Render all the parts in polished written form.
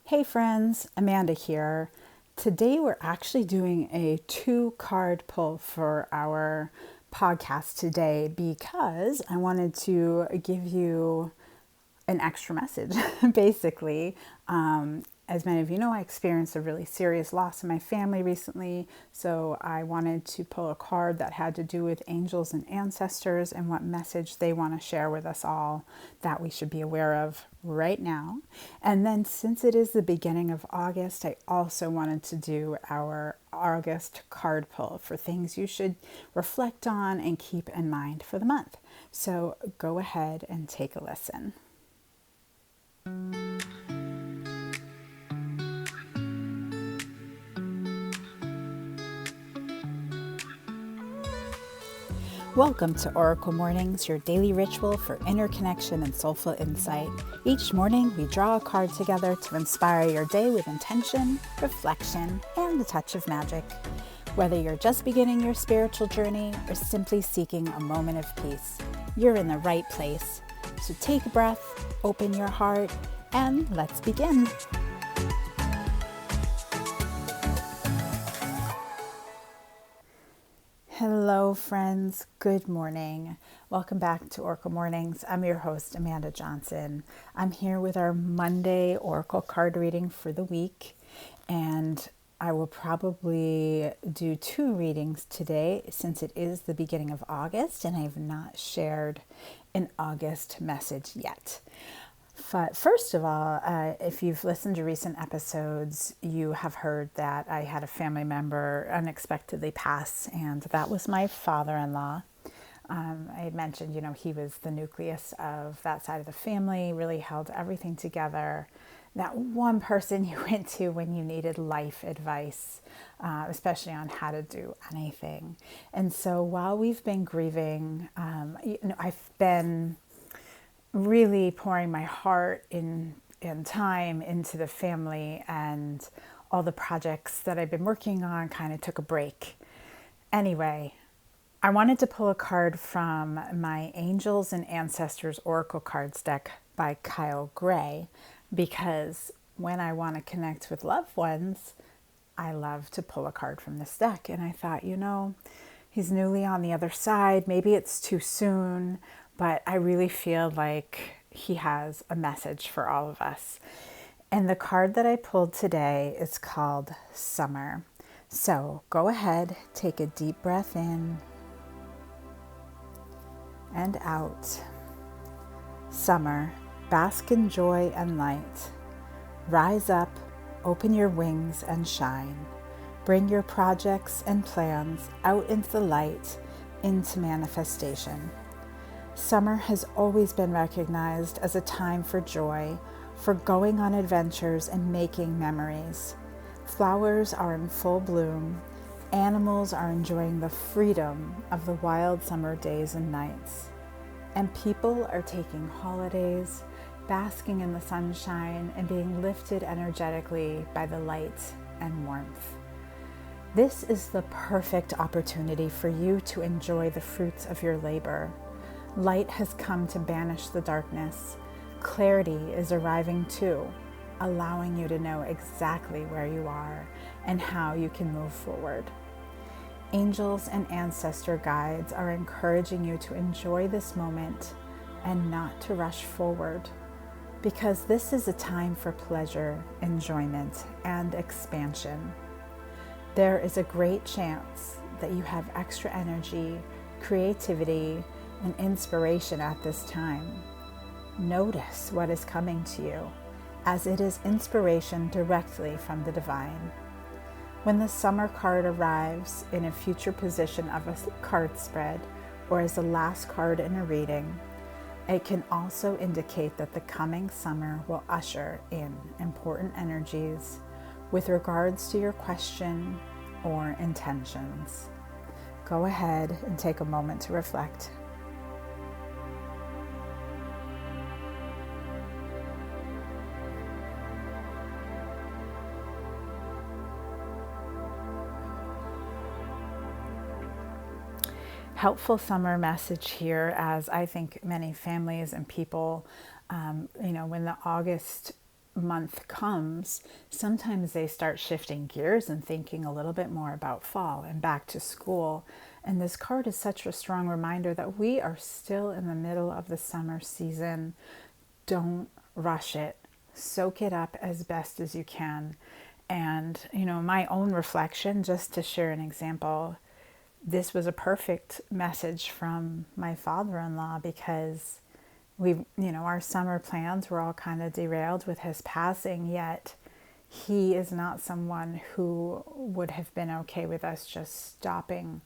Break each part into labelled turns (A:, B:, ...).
A: Hey friends, Amanda here. Today we're actually doing a 2-card pull for our podcast today because I wanted to give you an extra message, basically. As many of you know, I experienced a really serious loss in my family recently, so I wanted to pull a card that had to do with angels and ancestors and what message they want to share with us all that we should be aware of right now. And then since it is the beginning of August, I also wanted to do our August card pull for things you should reflect on and keep in mind for the month. So go ahead and take a listen. Welcome to Oracle Mornings, your daily ritual for inner connection and soulful insight. Each morning, we draw a card together to inspire your day with intention, reflection, and a touch of magic. Whether you're just beginning your spiritual journey or simply seeking a moment of peace, you're in the right place. So take a breath, open your heart, and let's begin. Hello friends, good morning. Welcome back to Oracle Mornings. I'm your host, Amanda Johnson. I'm here with our Monday Oracle card reading for the week, and I will probably do 2 readings today since it is the beginning of August and I have not shared an August message yet. But first of all, if you've listened to recent episodes, you have heard that I had a family member unexpectedly pass, and that was my father-in-law. I had mentioned, he was the nucleus of that side of the family, really held everything together. That one person you went to when you needed life advice, especially on how to do anything. And so while we've been grieving, I've been really pouring my heart and time into the family, and all the projects that I've been working on kind of took a break. Anyway, I wanted to pull a card from my Angels and Ancestors Oracle Cards deck by Kyle Gray, because when I want to connect with loved ones, I love to pull a card from this deck. And I thought, he's newly on the other side. Maybe it's too soon, but I really feel like he has a message for all of us. And the card that I pulled today is called Summer. So go ahead, take a deep breath in and out. Summer, bask in joy and light. Rise up, open your wings and shine. Bring your projects and plans out into the light, into manifestation. Summer has always been recognized as a time for joy, for going on adventures and making memories. Flowers are in full bloom. Animals are enjoying the freedom of the wild summer days and nights. And people are taking holidays, basking in the sunshine, and being lifted energetically by the light and warmth. This is the perfect opportunity for you to enjoy the fruits of your labor. Light has come to banish the darkness. Clarity is arriving too, allowing you to know exactly where you are and how you can move forward. Angels and ancestor guides are encouraging you to enjoy this moment and not to rush forward, because this is a time for pleasure, enjoyment, and expansion. There is a great chance that you have extra energy, creativity, and inspiration at this time. Notice what is coming to you, as it is inspiration directly from the divine. When the summer card arrives in a future position of a card spread or as the last card in a reading, it can also indicate that the coming summer will usher in important energies with regards to your question or intentions. Go ahead and take a moment to reflect. Helpful summer message here, as I think many families and people, when the August month comes, sometimes they start shifting gears and thinking a little bit more about fall and back to school. And this card is such a strong reminder that we are still in the middle of the summer season. Don't rush it. Soak it up as best as you can. And, my own reflection, just to share an example, this was a perfect message from my father-in-law, because our summer plans were all kind of derailed with his passing, yet he is not someone who would have been okay with us just stopping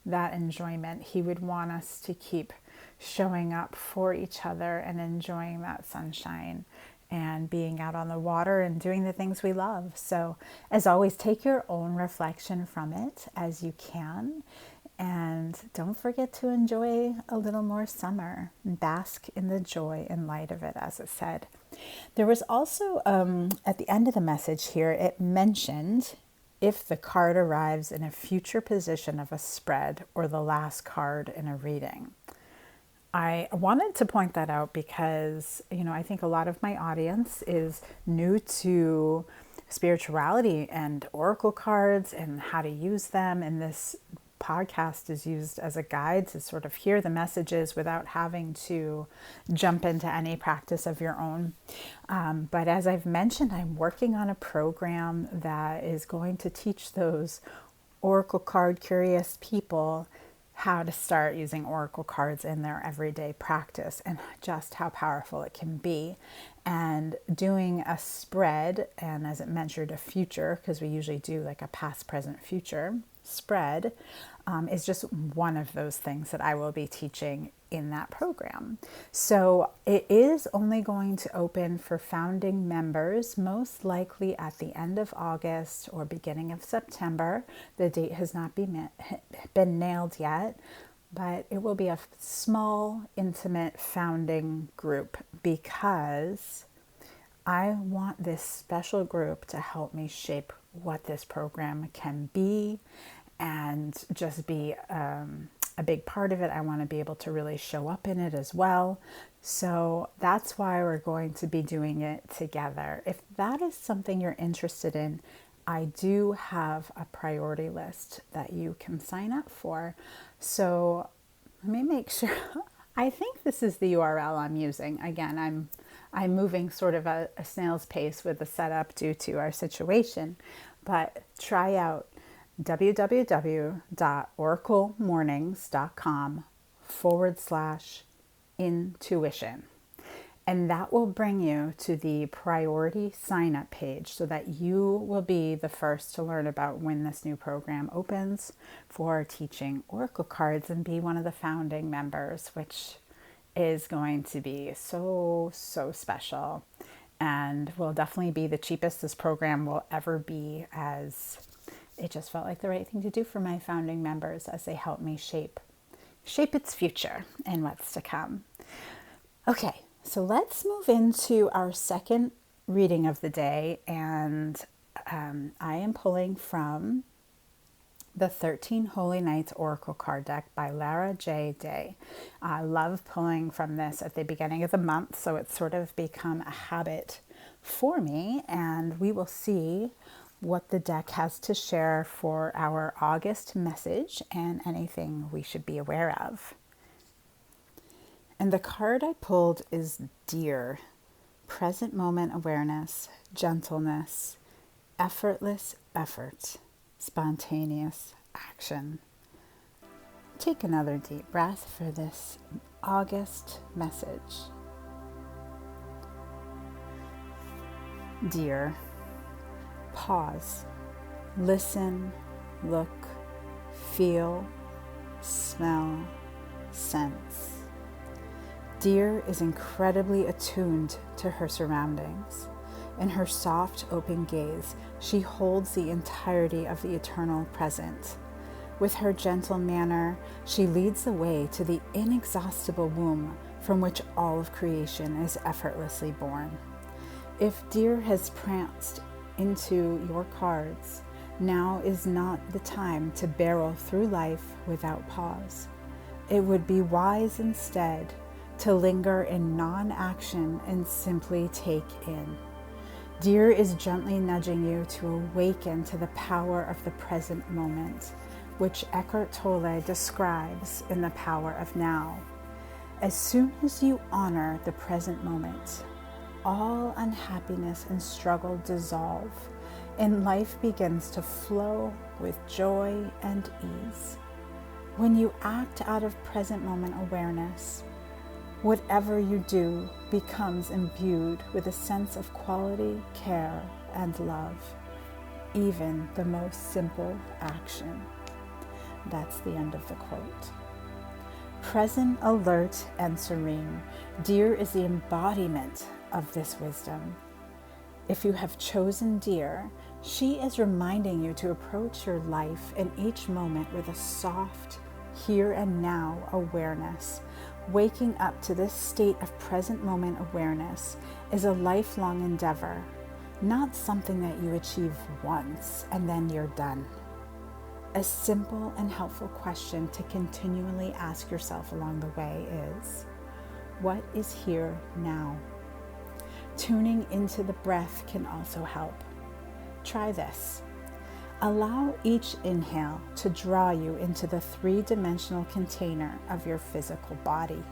A: that enjoyment. He would want us to keep showing up for each other and enjoying that sunshine and being out on the water and doing the things we love. So as always, take your own reflection from it as you can. And don't forget to enjoy a little more summer. Bask in the joy and light of it, as it said. There was also, at the end of the message here, it mentioned if the card arrives in a future position of a spread or the last card in a reading. I wanted to point that out because, I think a lot of my audience is new to spirituality and oracle cards and how to use them. And this podcast is used as a guide to sort of hear the messages without having to jump into any practice of your own. But as I've mentioned, I'm working on a program that is going to teach those oracle card curious people how to start using oracle cards in their everyday practice and just how powerful it can be. And doing a spread, and as it mentioned, a future, because we usually do like a past, present, future spread, is just one of those things that I will be teaching in that program. So it is only going to open for founding members, most likely at the end of August or beginning of September. The date has not been nailed yet, but it will be a small, intimate founding group, because I want this special group to help me shape what this program can be and just be a big part of it. I want to be able to really show up in it as well. So that's why we're going to be doing it together. If that is something you're interested in, I do have a priority list that you can sign up for. So let me make sure. I think this is the URL I'm using. Again, I'm moving sort of a snail's pace with the setup due to our situation, but try out www.oraclemornings.com/intuition. And that will bring you to the priority sign up page so that you will be the first to learn about when this new program opens for teaching oracle cards and be one of the founding members, which is going to be so, so special, and will definitely be the cheapest this program will ever be, as it just felt like the right thing to do for my founding members as they help me shape its future and what's to come. Okay, so let's move into our second reading of the day, and I am pulling from the 13 Holy Nights Oracle Card Deck by Lara J. Day. I love pulling from this at the beginning of the month, so it's sort of become a habit for me, and we will see what the deck has to share for our August message and anything we should be aware of. And the card I pulled is Dear, present moment awareness, gentleness, effortless effort, spontaneous action. Take another deep breath for this August message. Dear, pause, listen, look, feel, smell, sense. Dear is incredibly attuned to her surroundings. In her soft, open gaze, she holds the entirety of the eternal present. With her gentle manner, she leads the way to the inexhaustible womb from which all of creation is effortlessly born. If Dear has pranced into your cards, now is not the time to barrel through life without pause. It would be wise instead to linger in non-action and simply take in. Deer is gently nudging you to awaken to the power of the present moment, which Eckhart Tolle describes in The Power of Now. As soon as you honor the present moment, all unhappiness and struggle dissolve, and life begins to flow with joy and ease. When you act out of present moment awareness, whatever you do becomes imbued with a sense of quality, care, and love, even the most simple action. That's the end of the quote. Present, alert, and serene, Deer is the embodiment of this wisdom. If you have chosen Deer, she is reminding you to approach your life in each moment with a soft, here and now awareness. Waking up to this state of present moment awareness is a lifelong endeavor, not something that you achieve once and then you're done. A simple and helpful question to continually ask yourself along the way is, what is here now? Tuning into the breath can also help. Try this. Allow each inhale to draw you into the three-dimensional container of your physical body.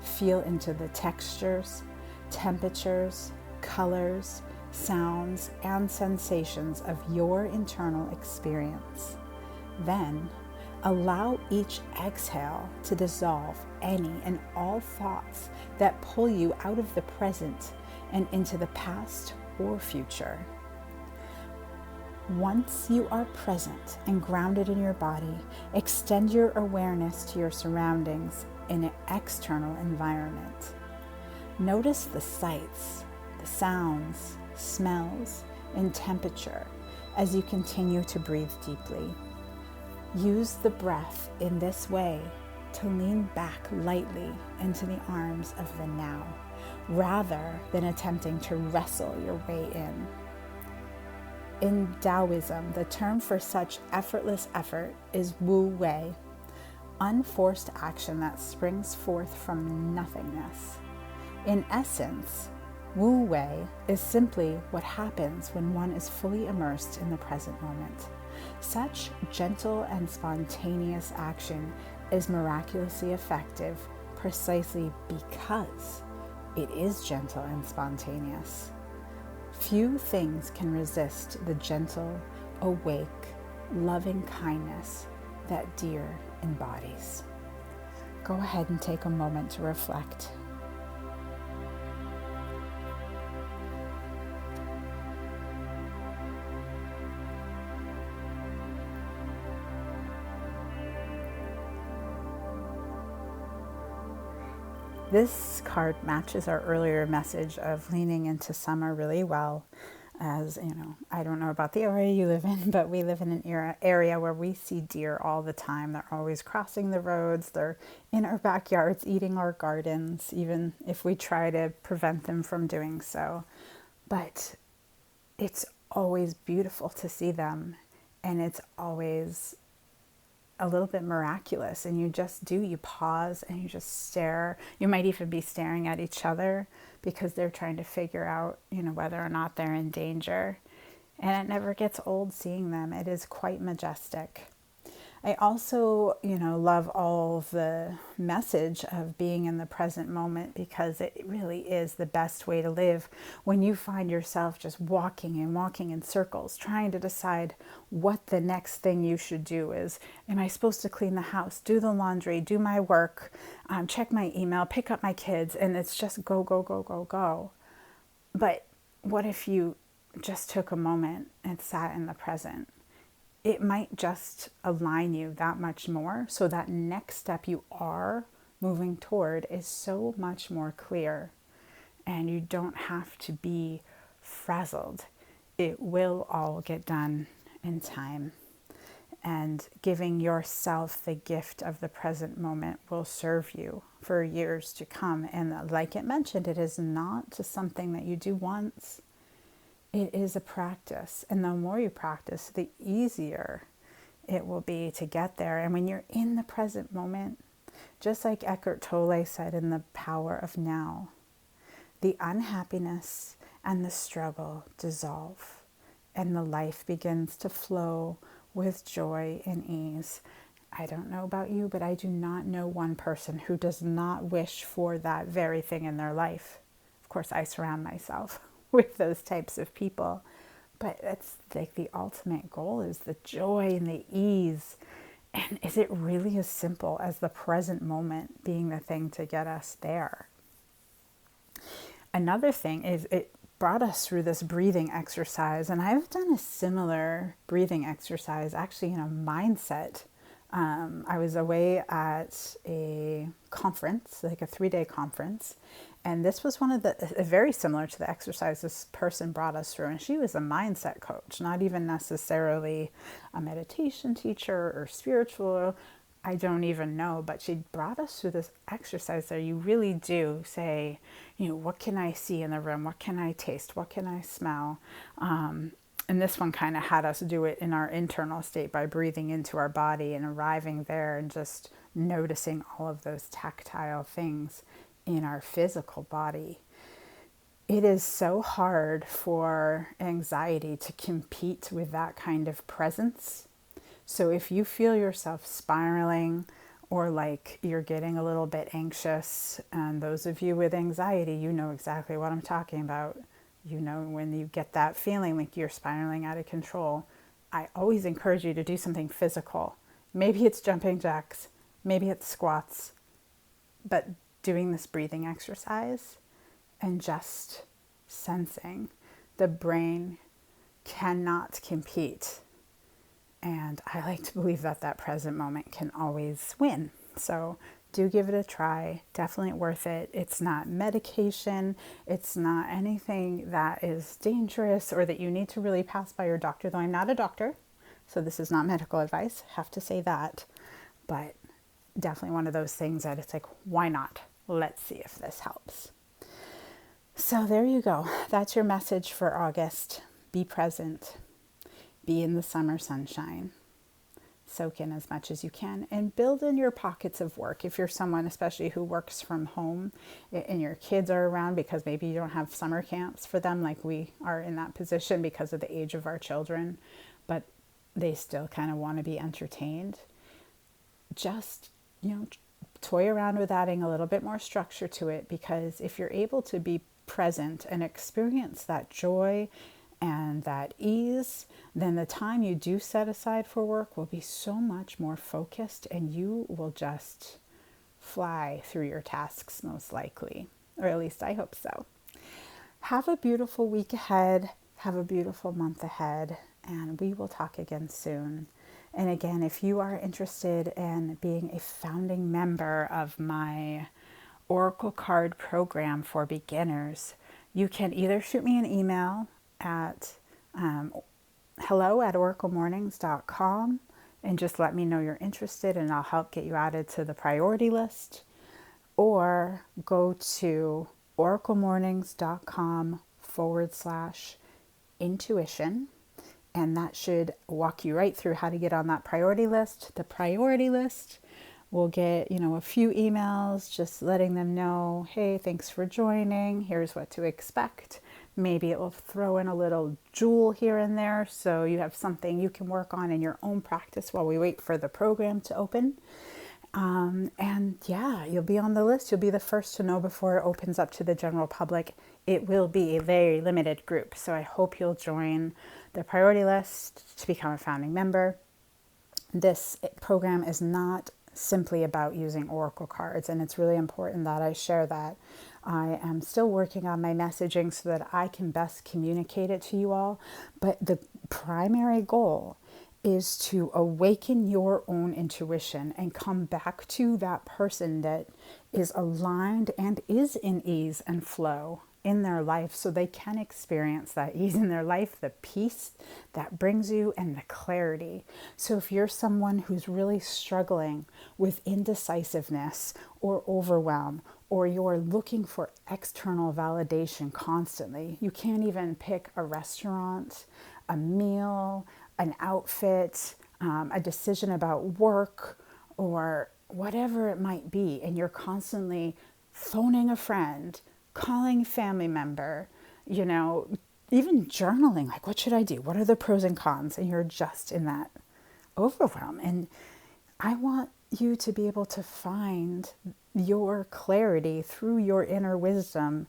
A: Feel into the textures, temperatures, colors, sounds, and sensations of your internal experience. Then, allow each exhale to dissolve any and all thoughts that pull you out of the present and into the past or future. Once you are present and grounded in your body, extend your awareness to your surroundings in an external environment. Notice the sights, the sounds, smells, and temperature as you continue to breathe deeply. Use the breath in this way to lean back lightly into the arms of the now, rather than attempting to wrestle your way in. In Taoism, the term for such effortless effort is Wu Wei, unforced action that springs forth from nothingness. In essence, Wu Wei is simply what happens when one is fully immersed in the present moment. Such gentle and spontaneous action is miraculously effective precisely because it is gentle and spontaneous. Few things can resist the gentle, awake, loving kindness that Deer embodies. Go ahead and take a moment to reflect. This card matches our earlier message of leaning into summer really well. As you know, I don't know about the area you live in, but we live in an area where we see deer all the time. They're always crossing the roads. They're in our backyards, eating our gardens, even if we try to prevent them from doing so. But it's always beautiful to see them, and it's always a little bit miraculous, and you pause and you just stare. You might even be staring at each other because they're trying to figure out, whether or not they're in danger. And it never gets old seeing them. It is quite majestic. I also, love all of the message of being in the present moment, because it really is the best way to live when you find yourself just walking in circles, trying to decide what the next thing you should do is. Am I supposed to clean the house, do the laundry, do my work, check my email, pick up my kids, and it's just go, go, go, go, go. But what if you just took a moment and sat in the present? It might just align you that much more, so that next step you are moving toward is so much more clear, and you don't have to be frazzled. It will all get done in time, and giving yourself the gift of the present moment will serve you for years to come. And like it mentioned, it is not just something that you do once. It is a practice, and the more you practice, the easier it will be to get there. And when you're in the present moment, just like Eckhart Tolle said in The Power of Now, the unhappiness and the struggle dissolve, and the life begins to flow with joy and ease. I don't know about you, but I do not know one person who does not wish for that very thing in their life. Of course, I surround myself with those types of people, but it's like the ultimate goal is the joy and the ease. And is it really as simple as the present moment being the thing to get us there? Another thing is it brought us through this breathing exercise, and I've done a similar breathing exercise actually in a mindset. I was away at a conference, like a 3-day conference, and this was one of the very similar to the exercise this person brought us through, and she was a mindset coach, not even necessarily a meditation teacher or spiritual. I don't even know, but she brought us through this exercise there. You really do say, what can I see in the room? What can I taste? What can I smell? And this one kind of had us do it in our internal state by breathing into our body and arriving there and just noticing all of those tactile things in our physical body. It is so hard for anxiety to compete with that kind of presence. So if you feel yourself spiraling or like you're getting a little bit anxious, and those of you with anxiety, you know exactly what I'm talking about. You know, when you get that feeling like you're spiraling out of control, I always encourage you to do something physical. Maybe it's jumping jacks, maybe it's squats, but doing this breathing exercise and just sensing. The brain cannot compete. And I like to believe that that present moment can always win. So do give it a try. Definitely worth it. It's not medication. It's not anything that is dangerous or that you need to really pass by your doctor, though I'm not a doctor. So this is not medical advice. Have to say that. But definitely one of those things that it's like, why not? Let's see if this helps. So there you go. That's your message for August. Be present. Be in the summer sunshine. Soak in as much as you can and build in your pockets of work. If you're someone especially who works from home and your kids are around because maybe you don't have summer camps for them, like we are in that position because of the age of our children, but they still kind of want to be entertained. Just, toy around with adding a little bit more structure to it, because if you're able to be present and experience that joy and that ease, then the time you do set aside for work will be so much more focused, and you will just fly through your tasks most likely, or at least I hope so. Have a beautiful week ahead. Have a beautiful month ahead, and we will talk again soon. And again, if you are interested in being a founding member of my Oracle card program for beginners, you can either shoot me an email at hello@oraclemornings.com and just let me know you're interested, and I'll help get you added to the priority list, or go to oraclemornings.com/intuition, and that should walk you right through how to get on that priority list. The priority list will get, a few emails just letting them know, hey, thanks for joining. Here's what to expect. Maybe it will throw in a little jewel here and there so you have something you can work on in your own practice while we wait for the program to open. And yeah, you'll be on the list. You'll be the first to know before it opens up to the general public. It will be a very limited group. So I hope you'll join the priority list to become a founding member. This program is not simply about using Oracle cards, and it's really important that I share that. I am still working on my messaging so that I can best communicate it to you all, but the primary goal is to awaken your own intuition and come back to that person that is aligned and is in ease and flow in their life, so they can experience that ease in their life, the peace that brings you, and the clarity. So if you're someone who's really struggling with indecisiveness or overwhelm, or you're looking for external validation constantly, you can't even pick a restaurant, a meal, an outfit, a decision about work, or whatever it might be, and you're constantly phoning a friend, calling a family member, even journaling, like, what should I do? What are the pros and cons? And you're just in that overwhelm. And I want you to be able to find your clarity through your inner wisdom.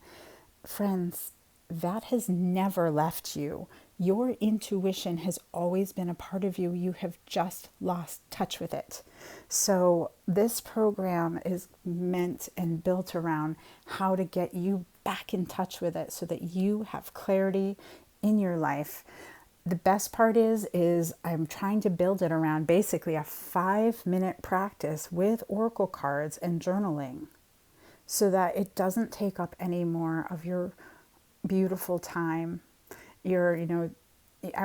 A: Friends, that has never left you. Your intuition has always been a part of you. You have just lost touch with it. So this program is meant and built around how to get you back in touch with it so that you have clarity in your life. The best part is I'm trying to build it around basically a 5-minute practice with oracle cards and journaling so that it doesn't take up any more of your beautiful time. I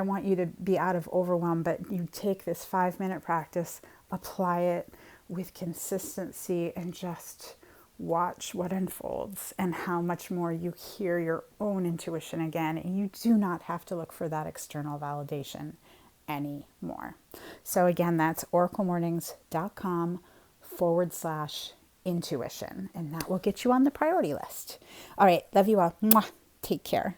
A: want you to be out of overwhelm, but you take this 5-minute practice, apply it with consistency, and just watch what unfolds and how much more you hear your own intuition again. And you do not have to look for that external validation anymore. So again, that's oraclemornings.com/intuition, and that will get you on the priority list. All right. Love you all. Mwah. Take care.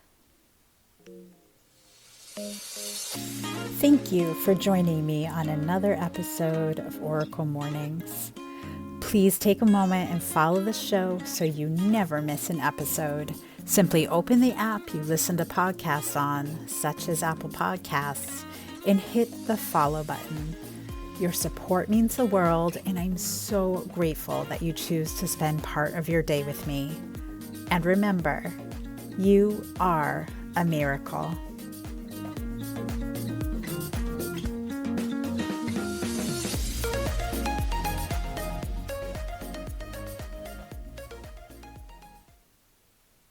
A: Thank you for joining me on another episode of Oracle Mornings. Please take a moment and follow the show so you never miss an episode. Simply open the app you listen to podcasts on, such as Apple Podcasts, and hit the follow button. Your support means the world, and I'm so grateful that you choose to spend part of your day with me. And remember, you are a miracle.